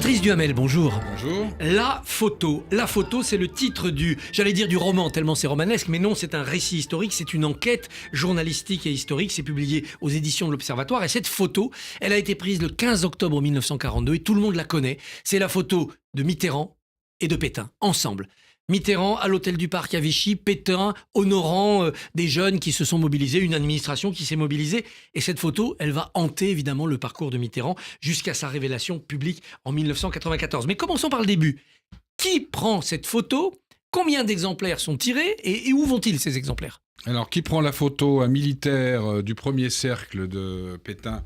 Patrice Duhamel, bonjour. Bonjour. La photo, c'est le titre du roman, tellement c'est romanesque, mais non, c'est un récit historique, c'est une enquête journalistique et historique, c'est publié aux éditions de l'Observatoire, et cette photo, elle a été prise le 15 octobre 1942, et tout le monde la connaît. C'est la photo de Mitterrand et de Pétain, ensemble. Mitterrand à l'hôtel du Parc à Vichy, Pétain honorant des jeunes qui se sont mobilisés, une administration qui s'est mobilisée. Et cette photo, elle va hanter évidemment le parcours de Mitterrand jusqu'à sa révélation publique en 1994. Mais commençons par le début. Qui prend cette photo ? Combien d'exemplaires sont tirés et où vont-ils ces exemplaires ? Alors, qui prend la photo ? Un militaire du premier cercle de Pétain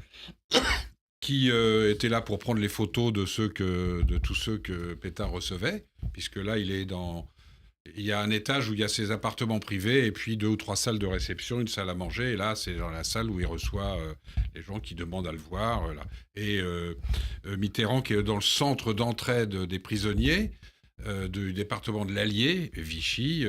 qui était là pour prendre les photos de tous ceux que Pétain recevait, puisque là, il y a un étage où il y a ses appartements privés et puis 2 ou 3 salles de réception, une salle à manger. Et là, c'est dans la salle où il reçoit les gens qui demandent à le voir. Là. Et Mitterrand, qui est dans le centre d'entraide des prisonniers du département de l'Allier, Vichy,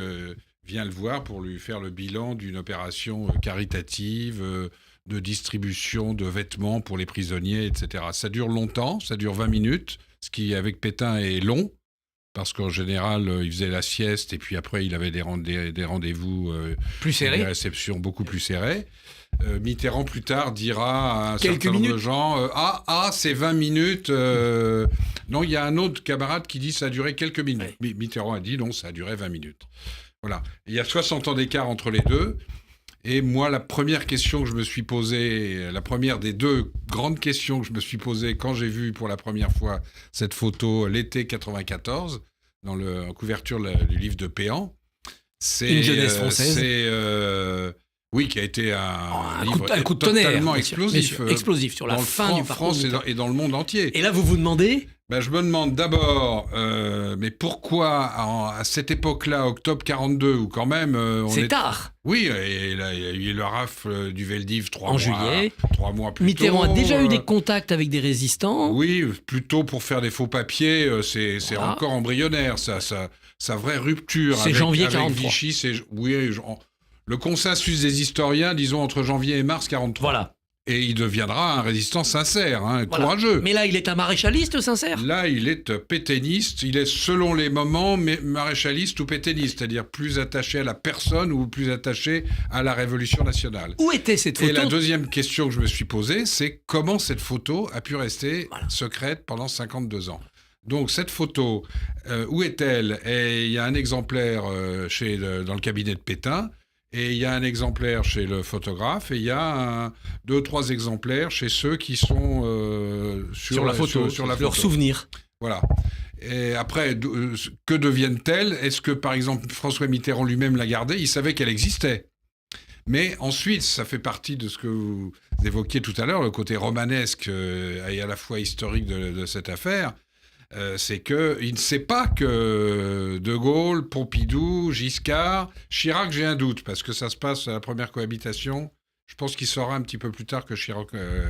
vient le voir pour lui faire le bilan d'une opération caritative de distribution de vêtements pour les prisonniers, etc. Ça dure longtemps, ça dure 20 minutes, ce qui, avec Pétain, est long. Parce qu'en général, il faisait la sieste et puis après, il avait des rendez-vous plus serrés, des réceptions beaucoup plus serrées. Mitterrand, plus tard, dira à un quelques certain minutes. nombre de gens c'est 20 minutes. Non, il y a un autre camarade qui dit ça a duré quelques minutes. Ouais. Mitterrand a dit non, ça a duré 20 minutes. Voilà. Il y a 60 ans d'écart entre les deux. Et moi, la première question que je me suis posée, la première des 2 grandes questions que je me suis posée quand j'ai vu pour la première fois cette photo l'été 94, dans la couverture du livre de Péan, c'est une jeunesse française. Oui, qui a été un livre coup de tonnerre, totalement explosif sur la fin du parcours. France et dans le monde entier. Et là, vous vous demandez ? Je me demande d'abord, mais pourquoi à cette époque-là, octobre 42, où quand même... c'est tard. Oui, et là, il y a eu le rafle du Veldiv 3 juillet. 3 mois plus Mitterrand tôt. a déjà eu des contacts avec des résistants. Oui, plutôt pour faire des faux papiers, c'est Voilà. encore embryonnaire, sa vraie rupture c'est avec, janvier avec 43. Vichy. Le consensus des historiens, disons, entre janvier et mars 43. Voilà. Et il deviendra un résistant sincère, Voilà. courageux. Mais là, il est un maréchaliste sincère ? Là, il est pétainiste, il est selon les moments maréchaliste ou pétainiste, c'est-à-dire plus attaché à la personne ou plus attaché à la Révolution nationale. Où était cette photo ? Et la deuxième question que je me suis posée, c'est comment cette photo a pu rester secrète pendant 52 ans. Donc cette photo, où est-elle ? Et il y a un exemplaire dans le cabinet de Pétain, et il y a un exemplaire chez le photographe, et il y a 2 ou 3 exemplaires chez ceux qui sont sur la photo. Sur leurs souvenirs. Voilà. Et après, que deviennent-elles ? Est-ce que, par exemple, François Mitterrand lui-même l'a gardée ? Il savait qu'elle existait. Mais ensuite, ça fait partie de ce que vous évoquiez tout à l'heure, le côté romanesque et à la fois historique de cette affaire. C'est qu'il ne sait pas que De Gaulle, Pompidou, Giscard, Chirac, j'ai un doute, parce que ça se passe à la première cohabitation. Je pense qu'il saura un petit peu plus tard que Chirac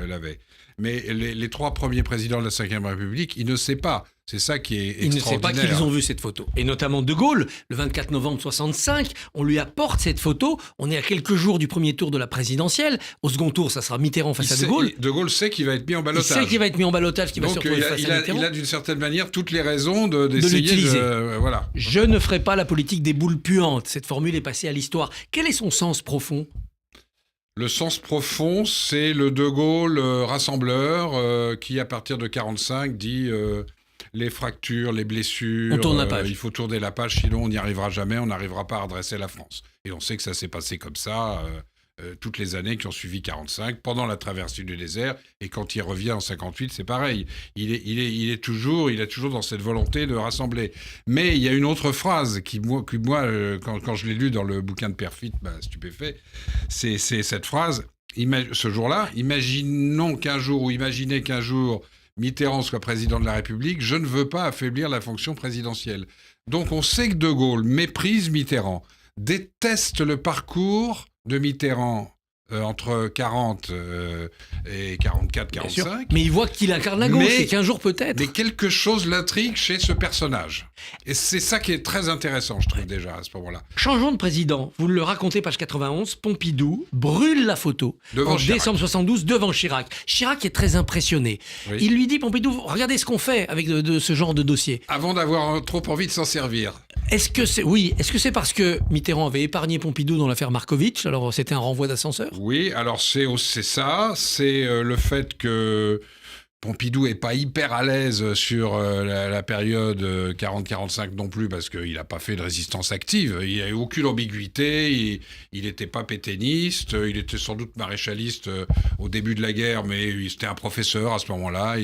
l'avait. Mais les 3 premiers présidents de la Ve République, il ne sait pas. C'est ça qui est extraordinaire. Il ne sait pas qu'ils ont vu cette photo. Et notamment De Gaulle, le 24 novembre 65, on lui apporte cette photo. On est à quelques jours du premier tour de la présidentielle. Au second tour, ça sera Mitterrand face à De Gaulle. De Gaulle sait qu'il va être mis en ballottage. Il sait qu'il va être mis en ballottage, qu'il va se retrouver face à Mitterrand. Il a d'une certaine manière toutes les raisons d'essayer de l'utiliser. Voilà. Je ne ferai pas la politique des boules puantes. Cette formule est passée à l'histoire. Quel est son sens profond ? Le sens profond, c'est le De Gaulle rassembleur qui, à partir de 45, dit les fractures, les blessures. On tourne la page. Il faut tourner la page, sinon on n'y arrivera jamais, on n'arrivera pas à redresser la France. Et on sait que ça s'est passé comme ça toutes les années qui ont suivi 45, pendant la traversée du désert, et quand il revient en 58, c'est pareil. Il a toujours dans cette volonté de rassembler. Mais il y a une autre phrase qui moi quand je l'ai lu dans le bouquin de Perfit, stupéfait, c'est cette phrase. Ce jour-là, imaginez qu'un jour Mitterrand soit président de la République, je ne veux pas affaiblir la fonction présidentielle. Donc on sait que De Gaulle méprise Mitterrand, déteste le parcours de Mitterrand entre 40 et 44, Bien sûr. 45. Mais il voit qu'il incarne la gauche, et qu'un jour peut-être. Mais quelque chose l'intrigue chez ce personnage. Et c'est ça qui est très intéressant, je trouve, déjà, à ce moment-là. Changeons de président. Vous le racontez, page 91, Pompidou brûle la photo Devant en Chirac. décembre 72 devant Chirac. Chirac est très impressionné. Oui. Il lui dit, Pompidou, regardez ce qu'on fait avec de ce genre de dossier. Avant d'avoir trop envie de s'en servir. Est-ce que c'est parce que Mitterrand avait épargné Pompidou dans l'affaire Markovitch, alors c'était un renvoi d'ascenseur? Oui, alors c'est ça, c'est le fait que Pompidou est pas hyper à l'aise sur la période 40-45 non plus, parce qu'il n'a pas fait de résistance active. Il n'y a eu aucune ambiguïté, il n'était pas pétainiste, il était sans doute maréchaliste au début de la guerre, mais c'était un professeur à ce moment-là,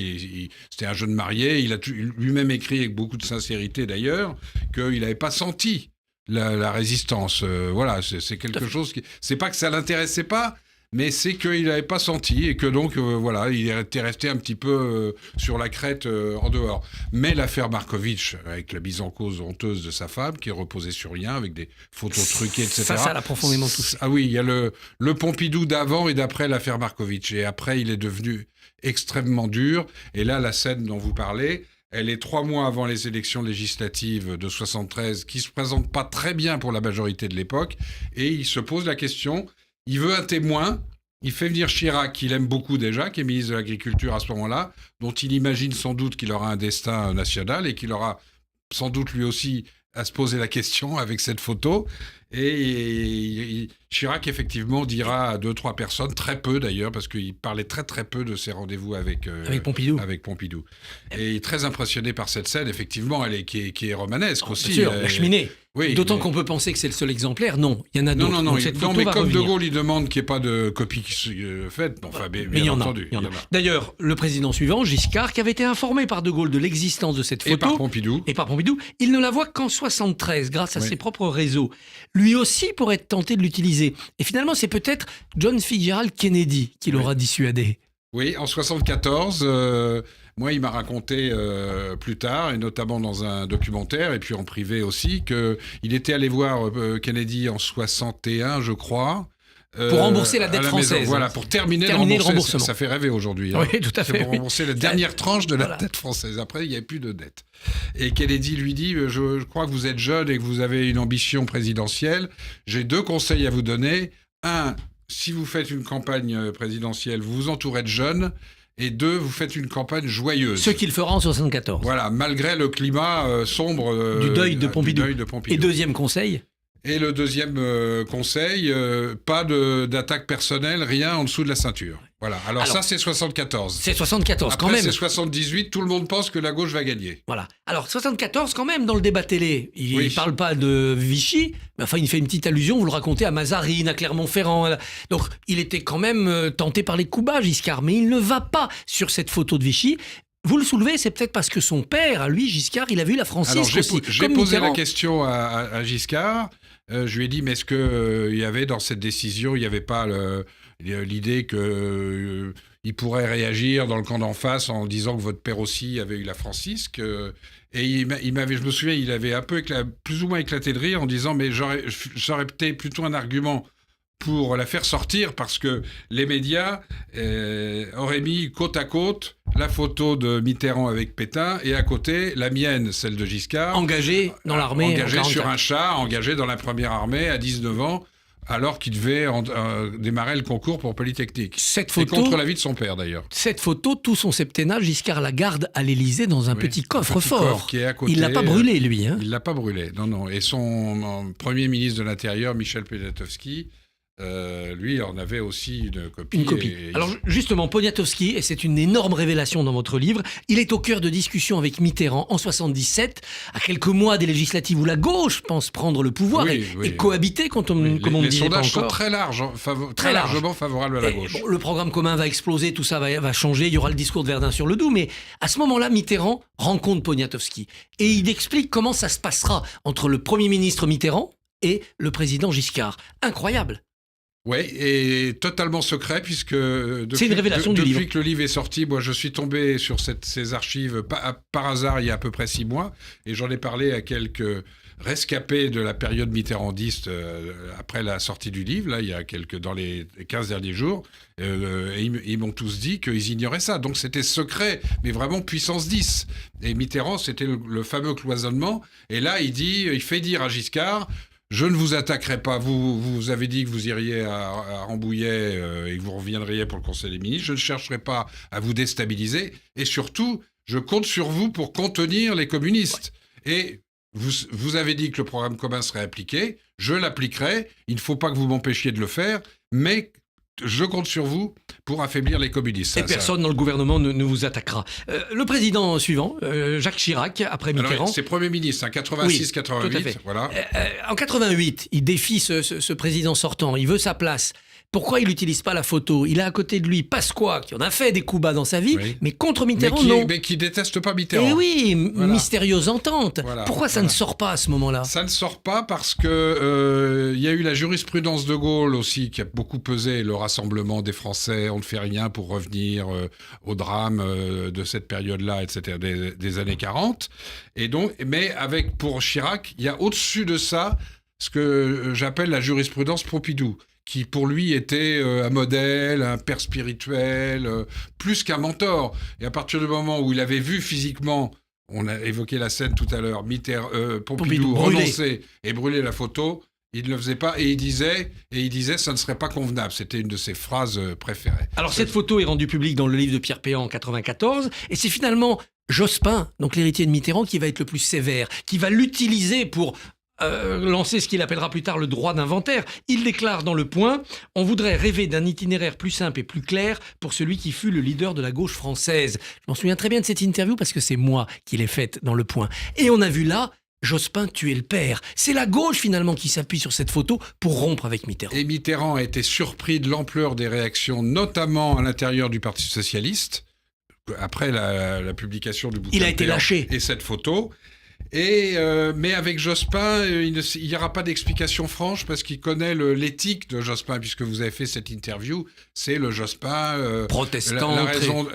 c'était un jeune marié. Il a lui-même écrit avec beaucoup de sincérité d'ailleurs qu'il n'avait pas senti la résistance. Voilà, c'est quelque chose qui... C'est pas que ça l'intéressait pas, mais c'est qu'il n'avait pas senti et que donc, voilà, il était resté un petit peu sur la crête en dehors. Mais l'affaire Markovitch, avec la mise en cause honteuse de sa femme, qui reposait sur rien, avec des photos truquées, etc. Ça l'a profondément touché. Ah oui, il y a le Pompidou d'avant et d'après l'affaire Markovitch. Et après, il est devenu extrêmement dur. Et là, la scène dont vous parlez... Elle est 3 mois avant les élections législatives de 73, qui se présentent pas très bien pour la majorité de l'époque, et il se pose la question, il veut un témoin, il fait venir Chirac, qu'il aime beaucoup déjà, qui est ministre de l'Agriculture à ce moment-là, dont il imagine sans doute qu'il aura un destin national, et qu'il aura sans doute lui aussi à se poser la question avec cette photo. Et Chirac, effectivement, dira à 2-3 personnes, très peu d'ailleurs, parce qu'il parlait très très peu de ses rendez-vous avec Pompidou. Et il est très impressionné par cette scène, effectivement, qui est romanesque aussi. Bien sûr, la cheminée. Oui, d'autant qu'on peut penser que c'est le seul exemplaire. Non, il y en a d'autres. Non, mais comme revenir. De Gaulle, il demande qu'il n'y ait pas de copie faite. Enfin, mais il y en a. D'ailleurs, le président suivant, Giscard, qui avait été informé par De Gaulle de l'existence de cette photo. Et par Pompidou. Il ne la voit qu'en 73, grâce à ses propres réseaux. Lui aussi pourrait être tenté de l'utiliser. Et finalement, c'est peut-être John Fitzgerald Kennedy qui l'aura dissuadé. Oui, en 74, moi, il m'a raconté plus tard, et notamment dans un documentaire, et puis en privé aussi, qu'il était allé voir Kennedy en 61, je crois. Pour rembourser la dette française. Voilà, pour terminer le remboursement. Ça fait rêver aujourd'hui. Hein. Oui, tout à fait. C'est pour rembourser la dernière tranche de la dette française. Après, il n'y avait plus de dette. Et Kennedy lui dit, je crois que vous êtes jeune et que vous avez une ambition présidentielle. J'ai 2 conseils à vous donner. 1, si vous faites une campagne présidentielle, vous vous entourez de jeunes. Et 2, vous faites une campagne joyeuse. Ce qu'il fera en 74. Voilà, malgré le climat sombre du deuil de Pompidou. Et deuxième conseil. Et le deuxième conseil, pas d'attaque personnelle, rien en dessous de la ceinture. Voilà. Alors ça, c'est 74. C'est 74 Après, quand même. C'est 78, tout le monde pense que la gauche va gagner. Voilà. Alors 74 quand même, dans le débat télé, il parle pas de Vichy, mais enfin il fait une petite allusion, vous le racontez, à Mazarine, à Clermont-Ferrand. Donc il était quand même tenté par les coups bas, Giscard, mais il ne va pas sur cette photo de Vichy. Vous le soulevez, c'est peut-être parce que son père, à lui, Giscard, il a vu la francisque aussi. J'ai posé la question à Giscard. Je lui ai dit, mais est-ce qu'il y avait dans cette décision, il n'y avait pas l'idée qu'il pourrait réagir dans le camp d'en face en disant que votre père aussi avait eu la francisque et je me souviens, il avait un peu plus ou moins éclaté de rire en disant, mais j'aurais peut-être plutôt un argument pour la faire sortir, parce que les médias auraient mis côte à côte la photo de Mitterrand avec Pétain et à côté la mienne, celle de Giscard. Engagé dans l'armée. Engagé sur un char, engagé dans la première armée à 19 ans, alors qu'il devait démarrer le concours pour Polytechnique. Cette photo, et contre l'avis de son père d'ailleurs. Cette photo, tout son septennat, Giscard la garde à l'Élysée dans un petit coffre-fort. Qui est à côté, il l'a pas brûlé, lui. Hein. Il l'a pas brûlé, non. Et son premier ministre de l'Intérieur, Michel Poniatowski, lui en avait aussi une copie. Alors justement, Poniatowski, et c'est une énorme révélation dans votre livre, il est au cœur de discussions avec Mitterrand en 77, à quelques mois des législatives où la gauche pense prendre le pouvoir et cohabiter, comme on ne dirait pas encore. Les sondages sont très largement favorables à la gauche. Bon, le programme commun va exploser, tout ça va changer, il y aura le discours de Verdun sur le Doubs, mais à ce moment-là, Mitterrand rencontre Poniatowski et il explique comment ça se passera entre le Premier ministre Mitterrand et le président Giscard. Incroyable. Oui, et totalement secret, puisque c'est une révélation du livre. Depuis que le livre est sorti, moi je suis tombé sur ces archives par hasard il y a à peu près 6 mois, et j'en ai parlé à quelques rescapé de la période mitterrandiste après la sortie du livre, là, dans les 15 derniers jours, et ils m'ont tous dit qu'ils ignoraient ça. Donc c'était secret, mais vraiment puissance 10. Et Mitterrand, c'était le fameux cloisonnement. Et là, il fait dire à Giscard: je ne vous attaquerai pas. Vous avez dit que vous iriez à Rambouillet et que vous reviendriez pour le Conseil des ministres. Je ne chercherai pas à vous déstabiliser. Et surtout, je compte sur vous pour contenir les communistes. Et vous avez dit que le programme commun serait appliqué. Je l'appliquerai. Il ne faut pas que vous m'empêchiez de le faire. Mais je compte sur vous pour affaiblir les communistes. Et personne dans le gouvernement ne vous attaquera. Le président suivant, Jacques Chirac, après Mitterrand... Alors, c'est Premier ministre, 86-88. Oui, voilà. En 88, il défie ce président sortant. Il veut sa place. Pourquoi il n'utilise pas la photo? Il a à côté de lui Pasqua, qui en a fait des coups bas dans sa vie, mais contre Mitterrand, non. Mais qui déteste pas Mitterrand. Et oui, voilà. Mystérieuse entente. Voilà, Pourquoi ça ne sort pas à ce moment-là? Ça ne sort pas parce que y a eu la jurisprudence de Gaulle aussi qui a beaucoup pesé, le rassemblement des Français, on ne fait rien pour revenir au drame de cette période-là, etc., des années 40. Et donc, mais pour Chirac, il y a au-dessus de ça ce que j'appelle la jurisprudence Pompidou, qui pour lui était un modèle, un père spirituel, plus qu'un mentor. Et à partir du moment où il avait vu physiquement, on a évoqué la scène tout à l'heure, Pompidou renoncer et brûler la photo, il ne le faisait pas, et il disait ça ne serait pas convenable. C'était une de ses phrases préférées. Alors cette photo est rendue publique dans le livre de Pierre Péan en 94, et c'est finalement Jospin, donc l'héritier de Mitterrand, qui va être le plus sévère, qui va l'utiliser pour lancer ce qu'il appellera plus tard le droit d'inventaire. Il déclare dans Le Point: on voudrait rêver d'un itinéraire plus simple et plus clair pour celui qui fut le leader de la gauche française. Je m'en souviens très bien de cette interview parce que c'est moi qui l'ai faite dans Le Point. Et on a vu là Jospin tuer le père. C'est la gauche finalement qui s'appuie sur cette photo pour rompre avec Mitterrand. Et Mitterrand a été surpris de l'ampleur des réactions, notamment à l'intérieur du Parti socialiste, après la publication du bouquin. Il a été lâché. Et cette photo. Mais avec Jospin, il n'y aura pas d'explication franche parce qu'il connaît l'éthique de Jospin, puisque vous avez fait cette interview. C'est le Jospin protestant,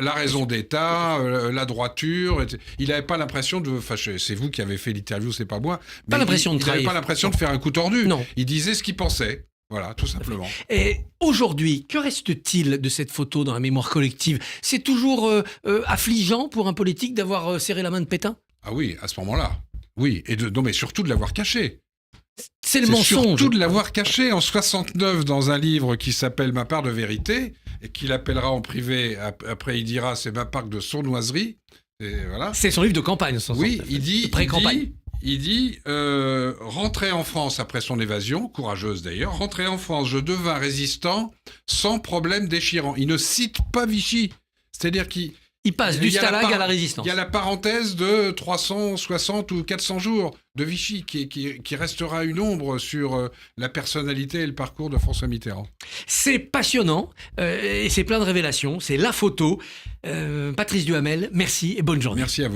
la raison d'État, la droiture. Il n'avait pas l'impression de... Enfin, c'est vous qui avez fait l'interview, c'est pas moi. Pas l'impression de trahir. Il n'avait pas l'impression de faire un coup tordu. Non. Il disait ce qu'il pensait. Voilà, tout simplement. Et aujourd'hui, que reste-t-il de cette photo dans la mémoire collective? C'est toujours affligeant pour un politique d'avoir serré la main de Pétain? Ah oui, à ce moment-là. Oui, non, mais surtout de l'avoir caché. C'est le mensonge. Surtout de l'avoir caché en 69 dans un livre qui s'appelle Ma part de vérité, et qu'il appellera en privé, après il dira c'est ma part de sournoiserie. Et voilà. C'est son livre de campagne, son Oui, il dit pré-campagne. Il dit rentrer en France après son évasion, courageuse d'ailleurs, rentrer en France, je devins résistant sans problème déchirant. Il ne cite pas Vichy. C'est-à-dire il passe du stalag à la résistance. Il y a la parenthèse de 360 ou 400 jours de Vichy qui restera une ombre sur la personnalité et le parcours de François Mitterrand. C'est passionnant et c'est plein de révélations. C'est la photo. Patrice Duhamel, merci et bonne journée. Merci à vous.